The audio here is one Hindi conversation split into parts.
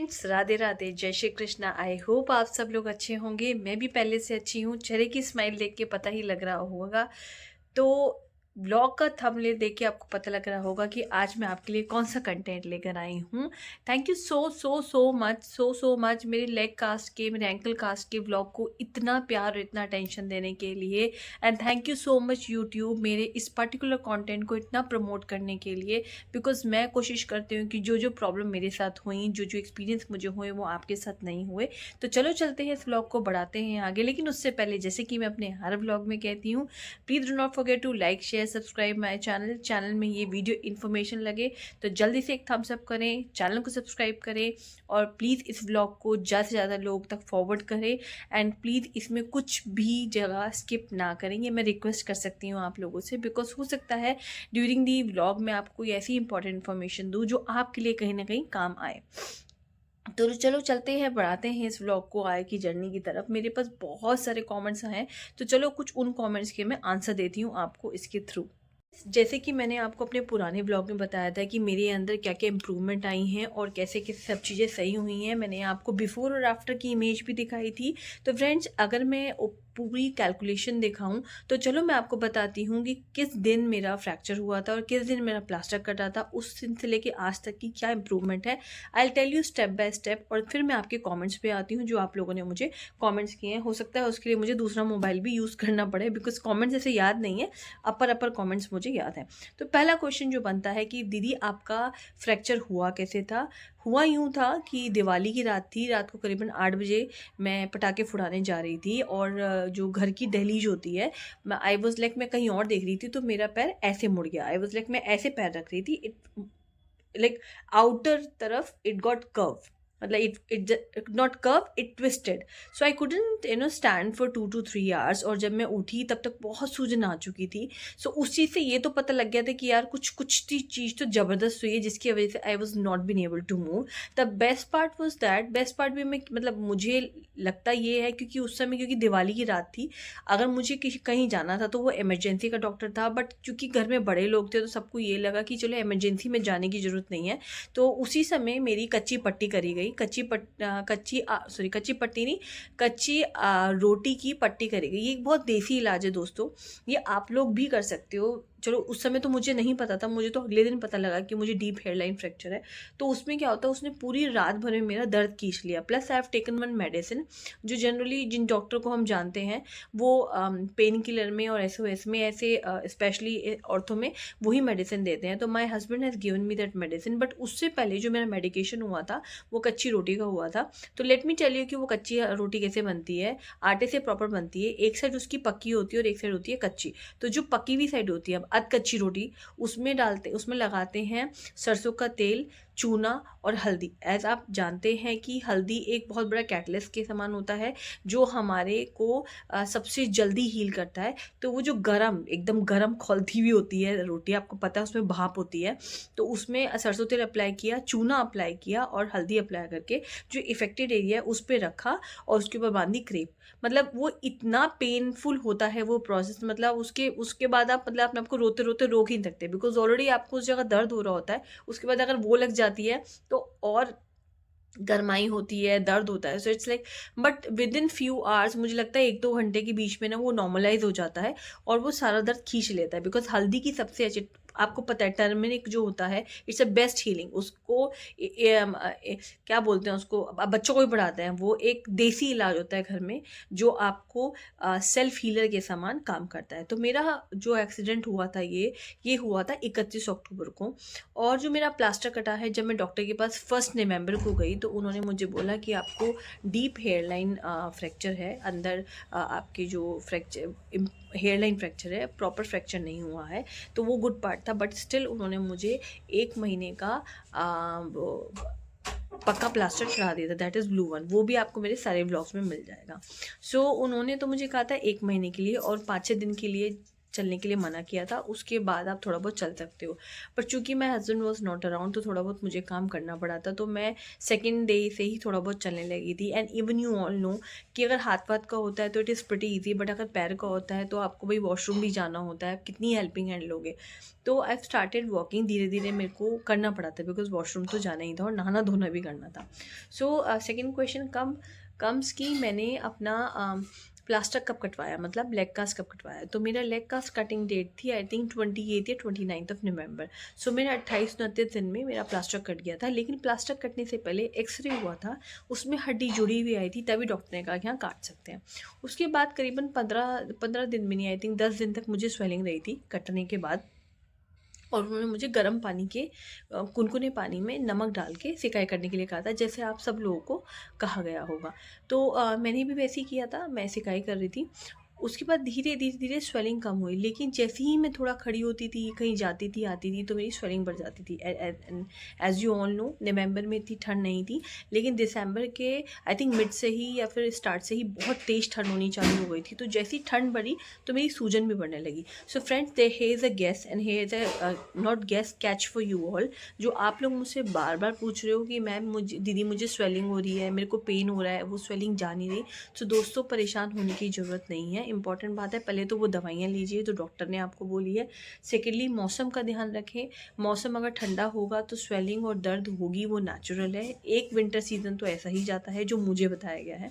फ्रेंड्स, राधे राधे, जय श्री कृष्णा। आई होप आप सब लोग अच्छे होंगे। मैं भी पहले से अच्छी हूँ। चेहरे की स्माइल देख के पता ही लग रहा होगा। तो व्लॉग का थंबनेल देख के आपको पता लग रहा होगा कि आज मैं आपके लिए कौन सा कंटेंट लेकर आई हूँ। थैंक यू सो मच मेरे लेग कास्ट के, मेरे एंकल कास्ट के व्लॉग को इतना प्यार और इतना अटेंशन देने के लिए। And thank you so much YouTube मेरे इस पर्टिकुलर कंटेंट को इतना प्रमोट करने के लिए। बिकॉज मैं कोशिश करती हूँ कि जो जो प्रॉब्लम मेरे साथ हुई, जो जो एक्सपीरियंस मुझे हुए, वो आपके साथ नहीं हुए। तो चलो चलते हैं, इस व्लॉग को बढ़ाते हैं आगे। लेकिन उससे पहले, जैसे कि मैं अपने हर व्लॉग में कहती हूँ, please do not forget to like share subscribe my channel में ये वीडियो इन्फॉर्मेशन लगे तो जल्दी से एक थम्स अप करें, चैनल को सब्सक्राइब करें और प्लीज़ इस व्लॉग को ज़्यादा से ज़्यादा लोग तक फॉरवर्ड करें। एंड प्लीज़ इसमें कुछ भी जगह स्किप ना करें, ये मैं रिक्वेस्ट कर सकती हूँ आप लोगों से। बिकॉज हो सकता है ड्यूरिंग दी व्लॉग में आपको ऐसी इंपॉर्टेंट इन्फॉर्मेशन दूँ जो आपके लिए कहीं ना कहीं काम आए। तो चलो चलते हैं, बढ़ाते हैं इस व्लॉग को आगे की जर्नी की तरफ। मेरे पास बहुत सारे कमेंट्स हैं, तो चलो कुछ उन कमेंट्स के मैं आंसर देती हूँ आपको इसके थ्रू। जैसे कि मैंने आपको अपने पुराने ब्लॉग में बताया था कि मेरे अंदर क्या क्या इम्प्रूवमेंट आई हैं और कैसे कैसे सब चीज़ें सही हुई हैं। मैंने आपको बिफोर और आफ्टर की इमेज भी दिखाई थी। तो फ्रेंड्स, अगर मैं पूरी कैलकुलेशन दिखाऊं तो चलो मैं आपको बताती हूँ कि किस दिन मेरा फ्रैक्चर हुआ था और किस दिन मेरा प्लास्टर कटा था। उस दिन से लेके आज तक की क्या इंप्रूवमेंट है, I will tell you step by step. और फिर मैं आपके कमेंट्स पे आती हूँ जो आप लोगों ने मुझे कमेंट्स किए हैं। हो सकता है उसके लिए मुझे दूसरा मोबाइल भी यूज़ करना पड़े, बिकॉज कमेंट्स ऐसे याद नहीं है, अपर कमेंट्स मुझे याद है। तो पहला क्वेश्चन जो बनता है कि दीदी आपका फ्रैक्चर हुआ कैसे था। हुआ यूँ था कि दिवाली की रात थी, रात को करीबन 8 बजे मैं पटाखे फुड़ाने जा रही थी और जो घर की दहलीज होती है, मैं आई वॉज लाइक मैं कहीं और देख रही थी तो मेरा पैर ऐसे मुड़ गया। आई वॉज लाइक मैं ऐसे पैर रख रही थी, इट लाइक आउटर तरफ इट गॉट कर्व, मतलब it not curve, it twisted. So I couldn't stand for 2 to 3 hours। और जब मैं उठी तब तक बहुत सूजन आ चुकी थी। सो उस चीज़ से ये तो पता लग गया था कि यार कुछ कुछ चीज़ तो ज़बरदस्त हुई है जिसकी वजह से I was not been able to move. The best part was that, best part भी मैं मतलब मुझे लगता ये है क्योंकि उस समय क्योंकि दिवाली की रात थी, अगर मुझे कहीं जाना था तो वो इमरजेंसी का डॉक्टर था। बट क्योंकि घर में बड़े लोग थे तो सबको ये लगा कि चलो इमरजेंसी में जाने की ज़रूरत नहीं है। तो उसी समय मेरी कच्ची पट्टी करी गई। कच्ची पट्टी नहीं, रोटी की पट्टी करी गई। ये एक बहुत देसी इलाज है दोस्तों, ये आप लोग भी कर सकते हो। चलो उस समय तो मुझे नहीं पता था, मुझे तो अगले दिन पता लगा कि मुझे डीप हेयरलाइन फ्रैक्चर है। तो उसमें क्या होता है, उसने पूरी रात भर में मेरा दर्द खींच लिया। Plus I have taken one medicine जो जनरली जिन डॉक्टर को हम जानते हैं वो पेन किलर में और SOS में ऐसे स्पेशली ऑर्थो में वही मेडिसिन देते हैं। तो my husband has given me that medicine. But उससे पहले जो मेरा मेडिकेशन हुआ था वो कच्ची रोटी का हुआ था। तो लेट मी टेल यू कि वो कच्ची रोटी कैसे बनती है। आटे से प्रॉपर बनती है, एक साइड उसकी पक्की होती है और एक साइड होती है कच्ची। तो जो पकी हुई साइड होती है, अब अध कच्ची रोटी, उसमें लगाते हैं सरसों का तेल, चूना और हल्दी। एज आप जानते हैं कि हल्दी एक बहुत बड़ा कैटलिस्ट के समान होता है जो हमारे को सबसे जल्दी हील करता है। तो वो जो एकदम गरम खौलती हुई होती है रोटी, आपको पता है उसमें भाप होती है, तो उसमें सरसों तेल अप्लाई किया, चूना अप्लाई किया और हल्दी अप्लाई करके जो इफेक्टेड एरिया है उस पर रखा और उसके ऊपर बांधी क्रेप। मतलब वो इतना पेनफुल होता है वो प्रोसेस, मतलब उसके बाद आप मतलब अपने आपको रोते रोते रोक ही नहीं सकते, बिकॉज ऑलरेडी आपको उस जगह दर्द हो रहा होता है। उसके बाद अगर वो लग जाती है तो और गरमाई होती है, दर्द होता है। So it's like, but with in few hours, मुझे लगता है 1-2 घंटे के बीच में ना वो नॉर्मलाइज हो जाता है और वो सारा दर्द खींच लेता है। बिकॉज हल्दी की सबसे अच्छी, आपको पता है टर्मरिक जो होता है इट्स अ बेस्ट हीलिंग। उसको क्या बोलते हैं उसको, बच्चों को भी पढ़ाते हैं, वो एक देसी इलाज होता है घर में जो आपको सेल्फ हीलर के समान काम करता है। तो मेरा जो एक्सीडेंट हुआ था ये हुआ था 31 अक्टूबर को। और जो मेरा प्लास्टर कटा है, जब मैं डॉक्टर के पास 1 नवंबर को गई तो उन्होंने मुझे बोला कि आपको डीप हेयरलाइन फ्रैक्चर है अंदर, आपकी जो हेयरलाइन फ्रैक्चर है, प्रॉपर फ्रैक्चर नहीं हुआ है। तो वो गुड पार्ट था। बट स्टिल उन्होंने मुझे 1 महीने का पक्का प्लास्टर चढ़ा दिया था, दैट इज़ ब्लू वन। वो भी आपको मेरे सारे ब्लॉग्स में मिल जाएगा। सो उन्होंने तो मुझे कहा था 1 महीने के लिए और 5-6 दिन के लिए चलने के लिए मना किया था, उसके बाद आप थोड़ा बहुत चल सकते हो। पर चूंकि मैं हस्बैंड वॉज नॉट अराउंड तो थोड़ा बहुत मुझे काम करना पड़ा था, तो मैं सेकेंड डे से ही थोड़ा बहुत चलने लगी थी। And even you all know कि अगर हाथ वाथ का होता है तो it is pretty easy, but अगर पैर का होता है तो आपको भाई वॉशरूम भी जाना होता है, कितनी हेल्पिंग हैंड लोगे। तो आई स्टार्टेड वॉकिंग, धीरे धीरे मेरे को करना पड़ा था बिकॉज वॉशरूम तो जाना ही था और नहाना धोना भी करना था। सो सेकेंड क्वेश्चन कम्स की मैंने अपना प्लास्टर कब कटवाया, मतलब लेग कास्ट कब कटवाया। तो मेरा लेग कास्ट कटिंग डेट थी आई थिंक 28 या 29 ऑफ नवंबर। सो मेरा 28-29 दिन में मेरा प्लास्टर कट गया था। लेकिन प्लास्टर कटने से पहले एक्सरे हुआ था, उसमें हड्डी जुड़ी हुई आई थी, तभी डॉक्टर ने कहा कि हाँ काट सकते हैं। उसके बाद करीबन 15 दिन में नहीं, आई थिंक 10 दिन तक मुझे स्वेलिंग रही थी कटने के बाद। और उन्होंने मुझे गर्म पानी के कुनकुने पानी में नमक डाल के सिकाई करने के लिए कहा था, जैसे आप सब लोगों को कहा गया होगा। तो मैंने भी वैसे ही किया था, मैं सिकाई कर रही थी। उसके बाद धीरे धीरे धीरे स्वेलिंग कम हुई, लेकिन जैसे ही मैं थोड़ा खड़ी होती थी, कहीं जाती थी आती थी, तो मेरी स्वेलिंग बढ़ जाती थी। एज यू ऑल नो नवंबर में इतनी ठंड नहीं थी, लेकिन दिसंबर के आई थिंक मिड से ही या फिर स्टार्ट से ही बहुत तेज़ ठंड होनी चालू हो गई थी। तो जैसी ठंड बढ़ी तो मेरी सूजन भी बढ़ने लगी। So friends, there is a guess and here is a not guess catch for you all. जो आप लोग मुझसे बार बार पूछ रहे हो कि मैम मुझे दीदी मुझे स्वेलिंग हो रही है, मेरे को पेन हो रहा है, वो स्वेलिंग जा नहीं रही। तो दोस्तों परेशान होने की ज़रूरत नहीं है। इंपॉर्टेंट बात है, पहले तो वो दवाइयाँ लीजिए जो डॉक्टर ने आपको बोली है। सेकेंडली मौसम का ध्यान रखें, मौसम अगर ठंडा होगा तो स्वेलिंग और दर्द होगी, वो नेचुरल है। एक विंटर सीजन तो ऐसा ही जाता है जो मुझे बताया गया है।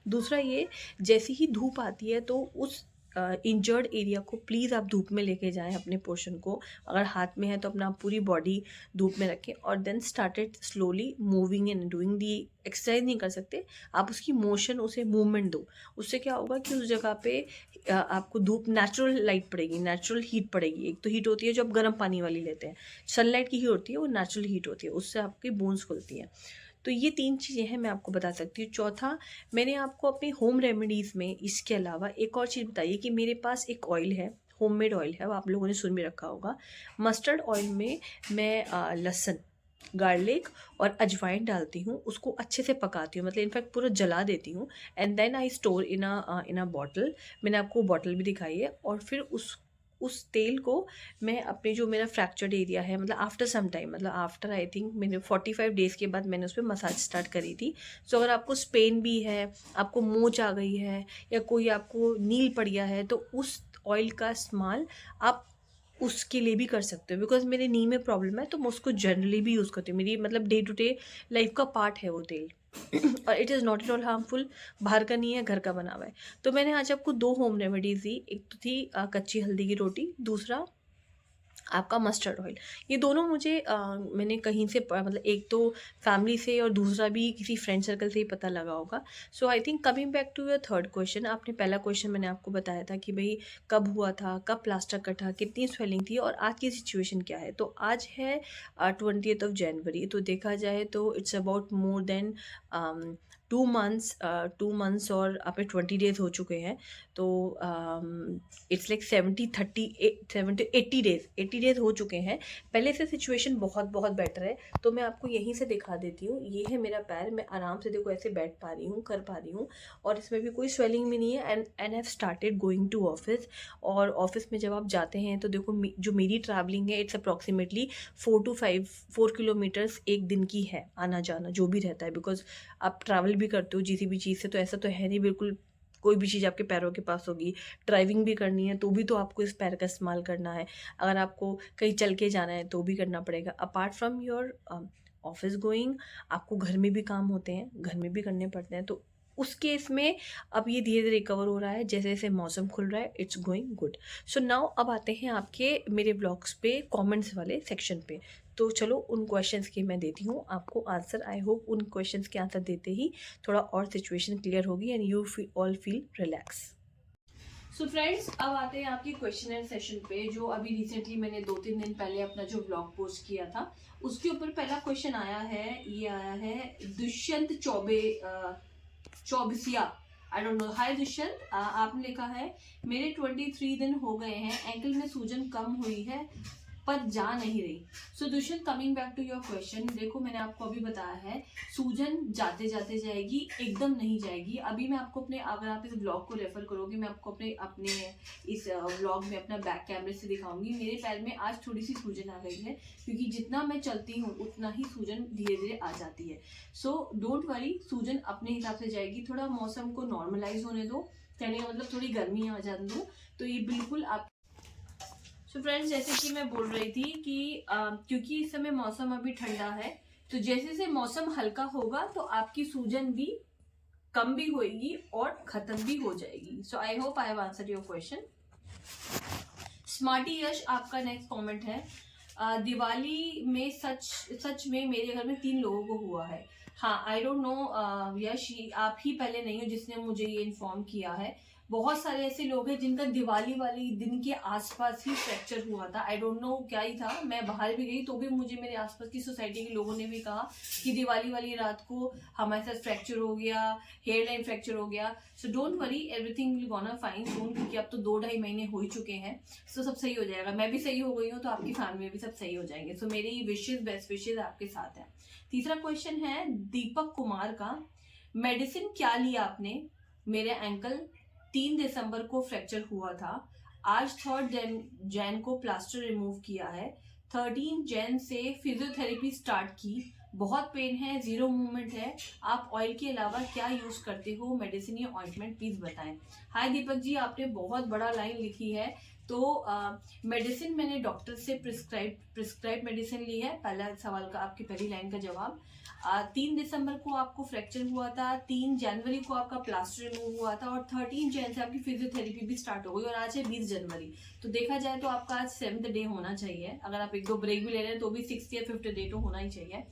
दूसरा ये, जैसे ही धूप आती है तो उस इंजर्ड एरिया को प्लीज़ आप धूप में लेके जाएं, अपने पोर्शन को। अगर हाथ में है तो अपना पूरी बॉडी धूप में रखें और then started slowly moving and doing the. Exercise नहीं कर सकते आप, उसकी मोशन, उसे मूवमेंट दो। उससे क्या होगा कि उस जगह पे आपको धूप, नेचुरल लाइट पड़ेगी, नेचुरल हीट पड़ेगी। एक तो हीट होती है जो आप गर्म पानी वाली लेते हैं, सनलाइट की हीट होती है, वो नेचुरल हीट होती है, उससे आपकी बोन्स खुलती हैं। तो ये 3 चीज़ें हैं मैं आपको बता सकती हूँ। चौथा, मैंने आपको अपने होम रेमेडीज़ में इसके अलावा एक और चीज़ बताई है कि मेरे पास एक ऑयल है, होममेड ऑयल है, वो आप लोगों ने सुन भी रखा होगा। मस्टर्ड ऑयल में मैं लहसुन, गार्लिक और अजवाइन डालती हूँ, उसको अच्छे से पकाती हूँ, मतलब इनफैक्ट पूरा जला देती हूँ। And then I store in a bottle. मैंने आपको बॉटल भी दिखाई है। और फिर उस तेल को मैं अपने जो मेरा फ्रैक्चर्ड एरिया है, मतलब आफ्टर सम टाइम, मतलब आफ्टर आई थिंक मैंने 45 डेज़ के बाद मैंने उस पर मसाज स्टार्ट करी थी। सो अगर आपको स्पेन भी है, आपको मोच आ गई है, या कोई आपको नील पड़ गया है, तो उस ऑयल का इस्तेमाल आप उसके लिए भी कर सकते हो। बिकॉज मेरे नी में प्रॉब्लम है तो मैं उसको जनरली भी यूज़ करती हूँ, मेरी मतलब डे टू डे लाइफ का पार्ट है वो तेल। और it is not at all harmful, बाहर का नहीं है, घर का बना हुआ है। तो मैंने आज आपको 2 होम रेमेडीज़ दी। एक तो थी कच्ची हल्दी की रोटी, दूसरा आपका मस्टर्ड ऑयल। ये दोनों मुझे मैंने कहीं से मतलब एक तो फैमिली से और दूसरा भी किसी फ्रेंड सर्कल से ही पता लगा होगा। So I think coming back to your third question, आपने पहला क्वेश्चन मैंने आपको बताया था कि भाई कब हुआ था, कब प्लास्टर कटा, कितनी स्वेलिंग थी और आज की सिचुएशन क्या है। तो आज है 20th ऑफ जनवरी। तो देखा जाए तो it's about more than 2 months और आपके 20 डेज हो चुके हैं। तो इट्स लाइक 80 डेज हो चुके हैं। पहले से सिचुएशन बहुत बहुत बेटर है। तो मैं आपको यहीं से दिखा देती हूँ। ये है मेरा पैर, मैं आराम से देखो ऐसे बैठ पा रही हूँ, कर पा रही हूँ, और इसमें भी कोई स्वेलिंग भी नहीं है। And have started going to office. और ऑफिस में जब आप जाते हैं तो देखो जो मेरी ट्रैवलिंग है, इट्स अप्रॉक्सीमेटली 4 किलोमीटर्स एक दिन की है, आना जाना जो भी रहता है। बिकॉज आप ट्रैवल भी करते हो किसी भी चीज़ से, तो ऐसा तो है नहीं बिल्कुल कोई भी चीज़ आपके पैरों के पास होगी। ड्राइविंग भी करनी है तो भी तो आपको इस पैर का इस्तेमाल करना है। अगर आपको कहीं चल के जाना है तो भी करना पड़ेगा। Apart from your office going, आपको घर में भी काम होते हैं, घर में भी करने पड़ते हैं। तो उस केस में अब ये धीरे धीरे रिकवर हो रहा है, जैसे जैसे मौसम खुल रहा है, it's going good. So now अब आते हैं आपके मेरे ब्लॉग्स पे कमेंट्स वाले सेक्शन पे। तो चलो उन क्वेश्चंस के मैं देती हूँ आपको आंसर। आई होप उन क्वेश्चंस के आंसर देते ही थोड़ा और सिचुएशन क्लियर होगी and you all feel relax. So friends, अब आते हैं आपके क्वेश्चन एंड सेशन पे, जो अभी रिसेंटली मैंने 2-3 दिन पहले अपना जो ब्लॉग पोस्ट किया था उसके ऊपर पहला क्वेश्चन आया है। ये आया है दुष्यंत चौबसिया, आई डोंट नो। हाय दुष्यंत, आपने लिखा है मेरे 23 दिन हो गए हैं, एंकल में सूजन कम हुई है, पर जा नहीं रही। So Dushyant, coming back to your question, देखो मैंने आपको अभी बताया है सूजन जाते जाते जाएगी, एकदम नहीं जाएगी। अभी मैं आपको अपने, अगर आप इस ब्लॉग को रेफर करोगे, मैं आपको अपने अपने इस ब्लॉग में अपना बैक कैमरे से दिखाऊंगी। मेरे पैर में आज थोड़ी सी सूजन आ गई है, क्योंकि जितना मैं चलती हूँ उतना ही सूजन धीरे धीरे आ जाती है। सो डोंट वरी, सूजन अपने हिसाब से जाएगी। थोड़ा मौसम को नॉर्मलाइज होने दो, कहने का मतलब थोड़ी गर्मी आ जाने दो, तो ये बिल्कुल आप। सो फ्रेंड्स, जैसे कि मैं बोल रही थी कि क्योंकि इस समय मौसम अभी ठंडा है, तो जैसे जैसे मौसम हल्का होगा तो आपकी सूजन भी कम भी होगी और खत्म भी हो जाएगी। So I hope I have answered your question. Smarty Yash, आपका नेक्स्ट कमेंट है, दिवाली में सच में मेरे घर में 3 लोगों को हुआ है। हाँ, आई डोंट नो यश, आप ही पहले नहीं हो जिसने मुझे ये इन्फॉर्म किया है। बहुत सारे ऐसे लोग हैं जिनका दिवाली वाली दिन के आसपास ही फ्रैक्चर हुआ था। आई डोंट नो क्या ही था, मैं बाहर भी गई तो भी मुझे मेरे आसपास की सोसाइटी के लोगों ने भी कहा कि दिवाली वाली रात को हमारे साथ फ्रैक्चर हो गया, हेयर लाइन फ्रैक्चर हो गया। So don't worry, everything will gonna fine soon, क्योंकि अब तो 2-2.5 महीने हो ही चुके हैं। सो सब सही हो जाएगा। मैं भी सही हो गई हूँ तो आपकी फैमिली में भी सब सही हो जाएंगे। सो मेरी विशेष, बेस्ट विशेष आपके साथ है। तीसरा क्वेश्चन है दीपक कुमार का, मेडिसिन क्या लिया आपने? मेरे एंकल 3 दिसंबर को फ्रैक्चर हुआ था, आज 3 जैन को प्लास्टर रिमूव किया है, 13 जैन से फिजियोथेरेपी स्टार्ट की, बहुत पेन है, 0 मूवमेंट है। आप ऑयल के अलावा क्या यूज करते हो, मेडिसिन या ऑइंटमेंट, प्लीज बताएं। हाय दीपक जी, आपने बहुत बड़ा लाइन लिखी है। तो मेडिसिन मैंने डॉक्टर से प्रिस्क्राइब मेडिसिन ली है। पहला सवाल का, आपकी पहली लाइन का जवाब। 3 दिसंबर को आपको फ्रैक्चर हुआ था, 3 जनवरी को आपका प्लास्टर रिमूव हुआ था, और 13 जैन से आपकी फिजियोथेरेपी भी स्टार्ट हो गई, और आज है 20 जनवरी। तो देखा जाए तो आपका आज 7th डे होना चाहिए। अगर आप 1-2 ब्रेक भी ले रहे हैं तो भी 6th या 5th डे तो होना ही चाहिए।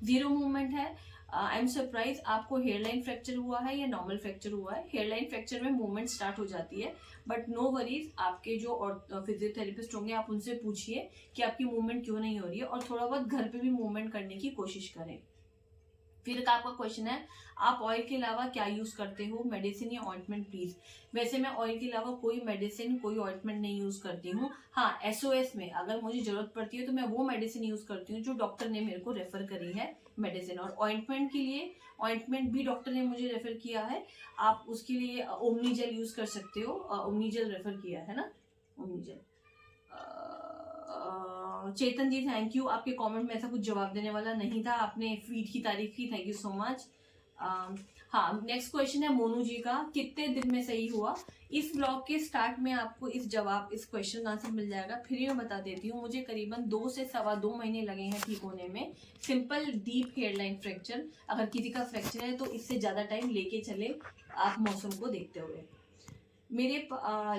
0 मूवमेंट है। आई एम सरप्राइज, आपको हेयरलाइन फ्रैक्चर हुआ है या नॉर्मल फ्रैक्चर हुआ है? हेयरलाइन फ्रैक्चर में मूवमेंट स्टार्ट हो जाती है, बट नो वरीज, आपके जो और फिजियोथेरेपिस्ट होंगे आप उनसे पूछिए कि आपकी मूवमेंट क्यों नहीं हो रही है, और थोड़ा बहुत घर पे भी मूवमेंट करने की कोशिश करें। फिर का आपका क्वेश्चन है, आप ऑयल के अलावा क्या यूज करते हो, मेडिसिन या ऑइंटमेंट, प्लीज। वैसे मैं ऑयल के अलावा कोई मेडिसिन, कोई ऑइंटमेंट नहीं यूज करती हूँ। हाँ, एसओएस में अगर मुझे जरूरत पड़ती है तो मैं वो मेडिसिन यूज करती हूँ जो डॉक्टर ने मेरे को रेफर करी है मेडिसिन। और ऑइंटमेंट के लिए, ऑइंटमेंट भी डॉक्टर ने मुझे रेफर किया है, आप उसके लिए ओमनी जेल यूज कर सकते हो। ओमनी जेल रेफर किया है ना, Omni gel. Chetan ji, thank you, आपके कमेंट में ऐसा कुछ जवाब देने वाला नहीं था, आपने फीड की तारीफ की, थैंक यू सो मच। हाँ, नेक्स्ट क्वेश्चन है मोनू जी का, कितने दिन में सही हुआ? इस ब्लॉग के स्टार्ट में आपको इस क्वेश्चन का आंसर मिल जाएगा। फिर मैं बता देती हूँ, मुझे करीबन 2 से 2.25 महीने लगे हैं ठीक होने में। सिंपल डीप हेयरलाइन फ्रैक्चर, अगर किसी का फ्रैक्चर है तो इससे ज्यादा टाइम लेके चले आप मौसम को देखते हुए। मेरे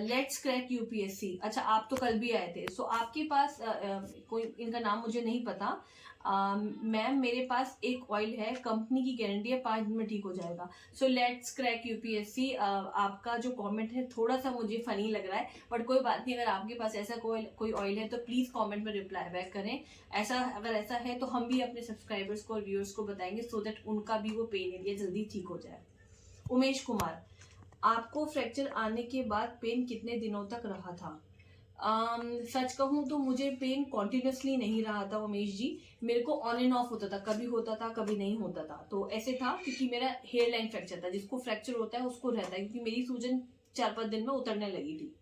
लेट्स क्रैक यूपीएससी, अच्छा आप तो कल भी आए थे। सो आपके पास कोई, इनका नाम मुझे नहीं पता। मैम, मेरे पास एक ऑयल है, कंपनी की गारंटी है, 5 दिन में ठीक हो जाएगा। सो लेट्स क्रैक यूपीएससी, आपका जो कमेंट है थोड़ा सा मुझे फनी लग रहा है, बट कोई बात नहीं। अगर आपके पास ऐसा कोई ऑयल है तो प्लीज कमेंट में रिप्लाई बैक करें। अगर ऐसा है तो हम भी अपने सब्सक्राइबर्स को और व्यूअर्स को बताएंगे, सो दैट उनका भी वो पेन एरिया जल्दी ठीक हो जाए। उमेश कुमार, आपको फ्रैक्चर आने के बाद पेन कितने दिनों तक रहा था? सच कहूँ तो मुझे पेन कॉन्टिन्यूसली नहीं रहा था उमेश जी, मेरे को ऑन एंड ऑफ होता था, कभी होता था कभी नहीं होता था। तो ऐसे था क्योंकि मेरा हेयर लाइन फ्रैक्चर था, जिसको फ्रैक्चर होता है उसको रहता है, क्योंकि मेरी सूजन 4-5 दिन में उतरने लगी थी।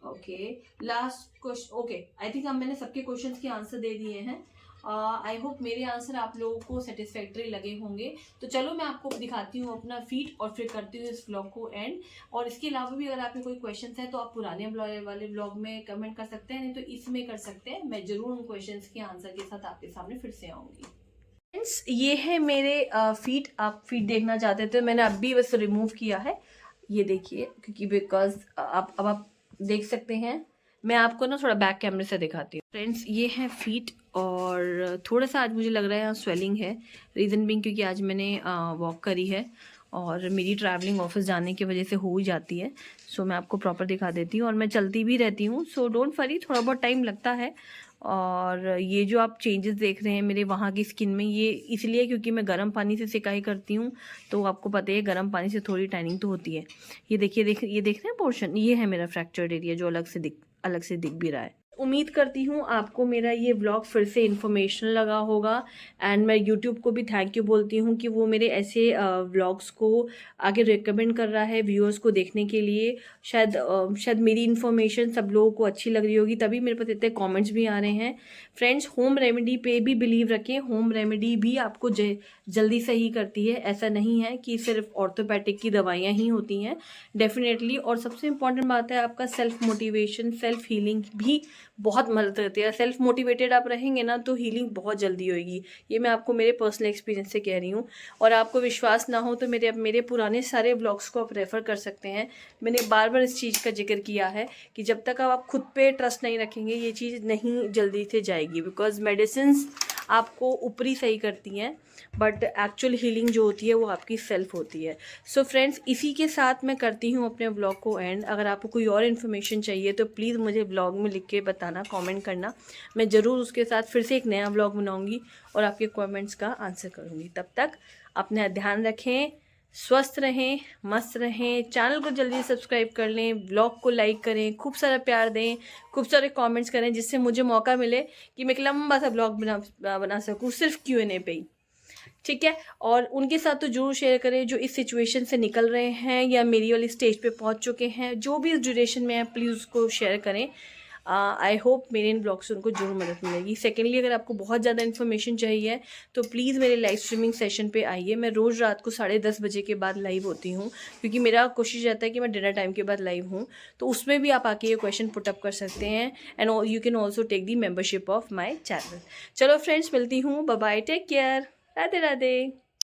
Okay, last question. Okay, I think अब मैंने सबके क्वेश्चंस के आंसर दे दिए हैं। आई होप मेरे आंसर आप लोगों को सेटिस्फैक्टरी लगे होंगे। तो चलो मैं आपको दिखाती हूँ अपना फीट, और फिर करती हूँ इस ब्लॉग को एंड। और इसके अलावा भी अगर आपके कोई क्वेश्चंस है तो आप पुराने वाले ब्लॉग में कमेंट कर सकते हैं, नहीं तो इसमें कर सकते हैं। मैं जरूर उन क्वेश्चंस के आंसर के साथ आपके सामने फिर से आऊंगी। फ्रेंड्स, ये है मेरे फीट। आप फीट देखना चाहते थे, मैंने अभी बस रिमूव किया है, ये देखिए, क्योंकि बिकॉज अब आप देख सकते हैं। मैं आपको ना थोड़ा बैक कैमरे से दिखाती हूँ। फ्रेंड्स, ये है फीट, और थोड़ा सा आज मुझे लग रहा है यहाँ स्वेलिंग है, रीज़न बिंग क्योंकि आज मैंने वॉक करी है, और मेरी ट्रैवलिंग ऑफिस जाने की वजह से हो ही जाती है। सो मैं आपको प्रॉपर दिखा देती हूँ, और मैं चलती भी रहती हूँ, सो डोंट वरी, थोड़ा बहुत टाइम लगता है। और ये जो आप चेंजेस देख रहे हैं मेरे वहाँ की स्किन में, ये इसलिए क्योंकि मैं गर्म पानी से सिकाई करती हूँ, तो आपको पता है गर्म पानी से थोड़ी टैनिंग तो होती है। ये देखिए, ये देख रहे हैं पोर्शन, ये है मेरा फ्रैक्चर्ड एरिया जो अलग से दिख भी रहा है। उम्मीद करती हूँ आपको मेरा ये व्लॉग फिर से इन्फॉर्मेशनल लगा होगा। एंड मैं यूट्यूब को भी थैंक यू बोलती हूँ कि वो मेरे ऐसे व्लॉग्स को आगे रिकमेंड कर रहा है व्यूअर्स को देखने के लिए। शायद मेरी इन्फॉर्मेशन सब लोगों को अच्छी लग रही होगी, तभी मेरे पास इतने कमेंट्स भी आ रहे हैं। फ्रेंड्स, होम रेमेडी पे भी बिलीव रखें। होम रेमेडी भी आपको जल्दी सही करती है। ऐसा नहीं है कि सिर्फ ऑर्थोपैथिक की दवाइयाँ ही होती हैं, डेफिनेटली। और सबसे इम्पॉर्टेंट बात है आपका सेल्फ मोटिवेशन, सेल्फ हीलिंग भी बहुत मदद करती है। सेल्फ मोटिवेटेड आप रहेंगे ना तो हीलिंग बहुत जल्दी होगी। ये मैं आपको मेरे पर्सनल एक्सपीरियंस से कह रही हूँ। और आपको विश्वास ना हो तो मेरे पुराने सारे ब्लॉग्स को आप रेफ़र कर सकते हैं। मैंने बार बार इस चीज़ का जिक्र किया है कि जब तक आप खुद पे ट्रस्ट नहीं रखेंगे ये चीज़ नहीं जल्दी से जाएगी। बिकॉज मेडिसिन्स आपको ऊपरी सही करती हैं, बट एक्चुअल हीलिंग जो होती है वो आपकी सेल्फ होती है। सो फ्रेंड्स, इसी के साथ मैं करती हूँ अपने व्लॉग को एंड। अगर आपको कोई और इन्फॉर्मेशन चाहिए तो प्लीज़ मुझे व्लॉग में लिख के बताना, कमेंट करना। मैं ज़रूर उसके साथ फिर से एक नया व्लॉग बनाऊँगी और आपके कमेंट्स का आंसर करूँगी। तब तक अपना ध्यान रखें, स्वस्थ रहें, मस्त रहें। चैनल को जल्दी सब्सक्राइब कर लें, व्लॉग को लाइक करें, खूब सारा प्यार दें, खूब सारे कमेंट्स करें, जिससे मुझे मौका मिले कि मैं एक लंबा सा व्लॉग बना सकूँ सिर्फ Q&A पे ही। ठीक है। और उनके साथ तो जरूर शेयर करें जो इस सिचुएशन से निकल रहे हैं या मेरी वाली स्टेज पे पहुंच चुके हैं। जो भी इस ड्यूरेशन में है प्लीज़ उसको शेयर करें। आई होप मेरे इन ब्लॉग से उनको जरूर मदद मिलेगी। सेकेंडली, अगर आपको बहुत ज़्यादा इन्फॉर्मेशन चाहिए तो प्लीज़ मेरे लाइव स्ट्रीमिंग सेशन पे आइए। मैं रोज़ रात को 10:30 बजे के बाद लाइव होती हूँ, क्योंकि मेरा कोशिश रहता है कि मैं डिनर टाइम के बाद लाइव हूँ। तो उसमें भी आप आके ये क्वेश्चन पुटअप कर सकते हैं and you can also take the membership of my channel. चलो फ्रेंड्स, मिलती हूँ। Bye bye, take care, Radhe Radhe.